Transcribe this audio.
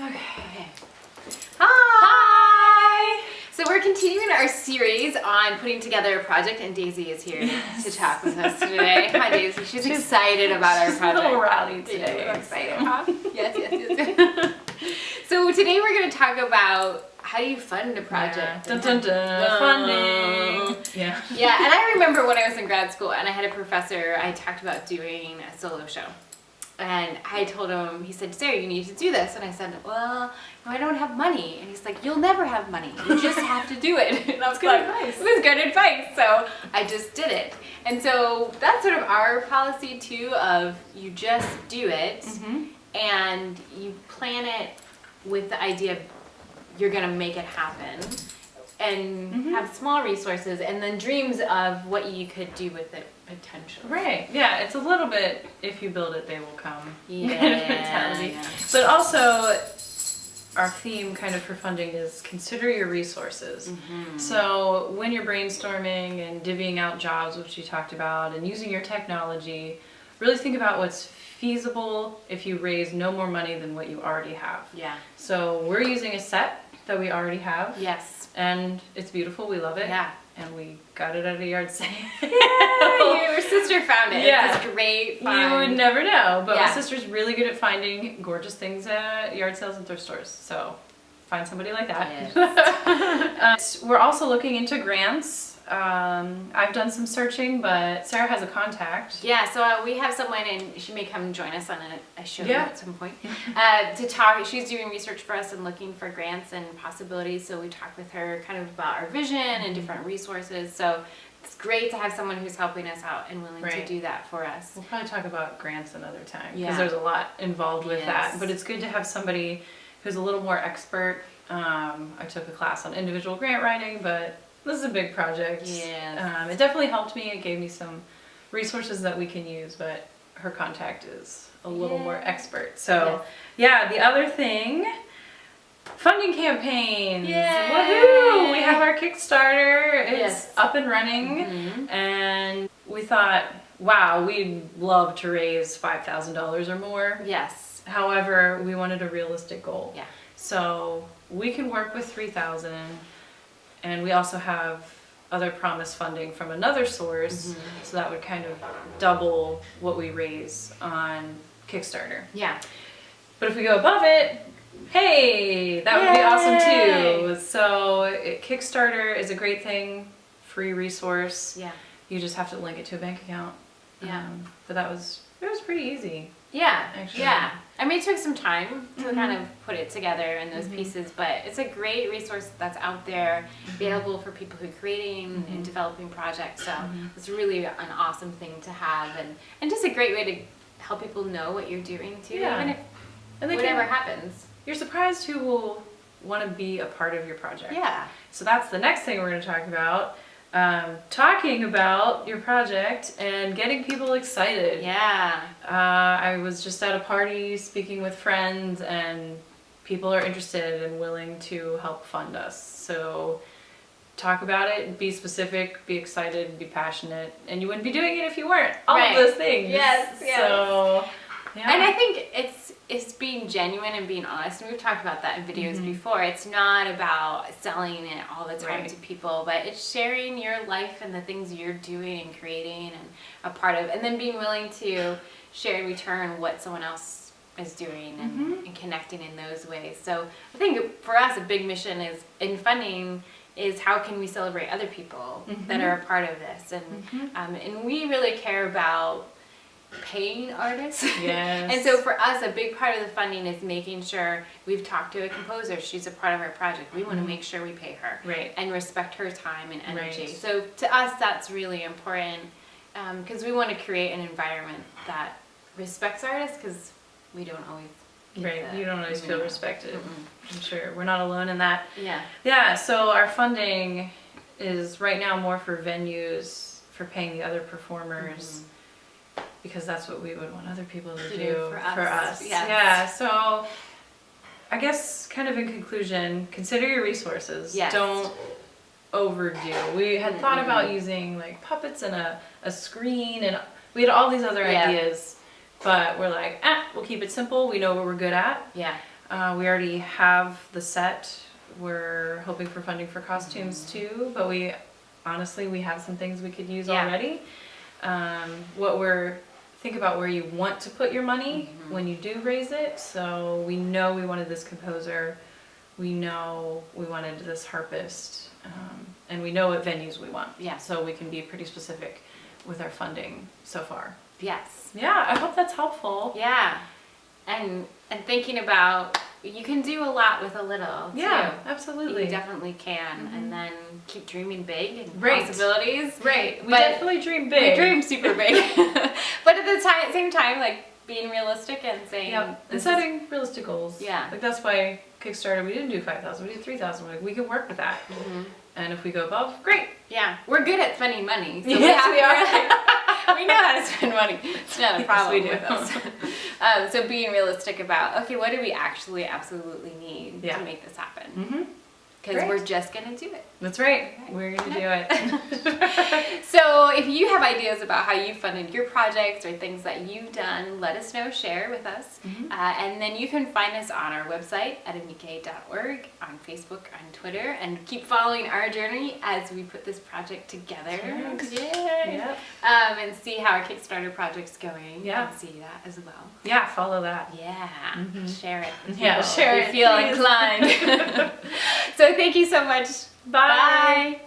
Okay. Hi! So we're continuing our series on putting together a project, and Daisy is here to talk with us today. Hi, Daisy. She's excited about our project. She's a little rowdy today. Yeah, excited, huh? Yes. So today we're going to talk about how do you fund a project. Dun, dun, dun. Funding. Yeah. Yeah, and I remember when I was in grad school and I had a professor, I talked about doing a solo show. And I told him, he said, Sarah, you need to do this. And I said, well, I don't have money. And he's like, you'll never have money. You just have to do it. And I was like, advice. it was good advice. So I just did it. And so that's sort of our policy too, of you just do it and you plan it with the idea of you're going to make it happen. And have small resources and then dreams of what you could do with it potentially. Right. Yeah, it's a little bit if you build it, they will come. Yeah. Mentality. But also, our theme kind of for funding is consider your resources. So when you're brainstorming and divvying out jobs, which you talked about, and using your technology, really think about what's feasible if you raise no more money than what you already have. Yeah. So we're using a set that we already have. Yes. And it's beautiful. We love it. Yeah. And we got it at a yard sale. Your sister found it. Yeah. It's great You find. would never know. But Yeah. my sister's really good at finding gorgeous things at yard sales and thrift stores. So find somebody like that. Yes. We're also looking into grants. I've done some searching, but Sarah has a contact. Yeah, so we have someone, and she may come join us on a show at some point to talk. She's doing research for us and looking for grants and possibilities. So we talk with her kind of about our vision and different resources. So it's great to have someone who's helping us out and willing to do that for us. We'll probably talk about grants another time because Yeah. there's a lot involved with that. Yes. But it's good to have somebody who's a little more expert. I took a class on individual grant writing, but this is a big project. Yes. It definitely helped me. It gave me some resources that we can use, but her contact is a little more expert. So yeah, the other thing, funding campaigns. Yay! Woohoo! We have our Kickstarter. It's up and running. Mhm. And we thought, wow, we'd love to raise $5,000 or more. Yes. However, we wanted a realistic goal. Yeah. So we can work with 3,000, and we also have other promise funding from another source, so that would kind of double what we raise on Kickstarter. Yeah. But if we go above it, hey, that would be awesome too. So Kickstarter is a great thing, free resource. Yeah. You just have to link it to a bank account. Yeah. But it was pretty easy. Yeah, Actually. yeah. I mean, it took some time to kind of put it together in those pieces, but it's a great resource that's out there, available for people who are creating and developing projects. So it's really an awesome thing to have, and just a great way to help people know what you're doing too, even if whatever happens. You're surprised who will want to be a part of your project. Yeah. So that's the next thing we're going to talk about. Talking about your project and getting people excited. Yeah. I was just at a party speaking with friends, and people are interested and willing to help fund us. So talk about it, be specific, be excited, be passionate, and you wouldn't be doing it if you weren't. All of those things. Yes. So, yeah. And I think it's being genuine and being honest, and we've talked about that in videos before. It's not about selling it all the time to people, but it's sharing your life and the things you're doing and creating and a part of, and then being willing to share in return what someone else is doing and connecting in those ways. So I think for us, a big mission is in funding is how can we celebrate other people that are a part of this, and we really care about paying artists. Yes. And so for us, a big part of the funding is making sure we've talked to a composer. She's a part of our project. We want to make sure we pay her and respect her time and energy. So to us, that's really important because we want to create an environment that respects artists, because we don't always get You don't always feel respected. I'm sure we're not alone in that. Yeah. Yeah, so our funding is right now more for venues, for paying the other performers, because that's what we would want other people to do for us. Yes. Yeah, so I guess kind of in conclusion, consider your resources. Yes. Don't overdo. We had thought about using like puppets and a screen, and we had all these other ideas, but we're like, we'll keep it simple. We know what we're good at. Yeah. We already have the set. We're hoping for funding for costumes too, but we have some things we could use already. Think about where you want to put your money when you do raise it. So we know we wanted this composer. We know we wanted this harpist. And we know what venues we want. Yeah. So we can be pretty specific with our funding so far. Yes. Yeah, I hope that's helpful. Yeah. And thinking about, you can do a lot with a little too. Yeah, absolutely. You definitely can. And then keep dreaming big and Right. possibilities. Right. We But definitely dream big. We dream super big. But at the same time, like being realistic and saying, And setting realistic goals. Yeah. Like that's why Kickstarter, we didn't do 5,000, we did 3,000. Like we can work with that. And if we go above, great. Yeah, we're good at spending money. So Yes, we are. We know how to spend money. It's not a problem Yes, we do. with us. So being realistic about, okay, what do we actually absolutely need Yeah. to make this happen? Because Great. we're just going to do it. That's right. We're going to do it. So if you have ideas about how you funded your projects or things that you've done, let us know, share with us. And then you can find us on our website at amike.org, on Facebook, on Twitter, and keep following our journey as we put this project together. Yay! Yep. And see how our Kickstarter project's going. Yeah. And see that as well. Yeah, follow that. Yeah. Share it. with Yeah, people share if it, you feel please. inclined. So thank you so much. Bye. Bye.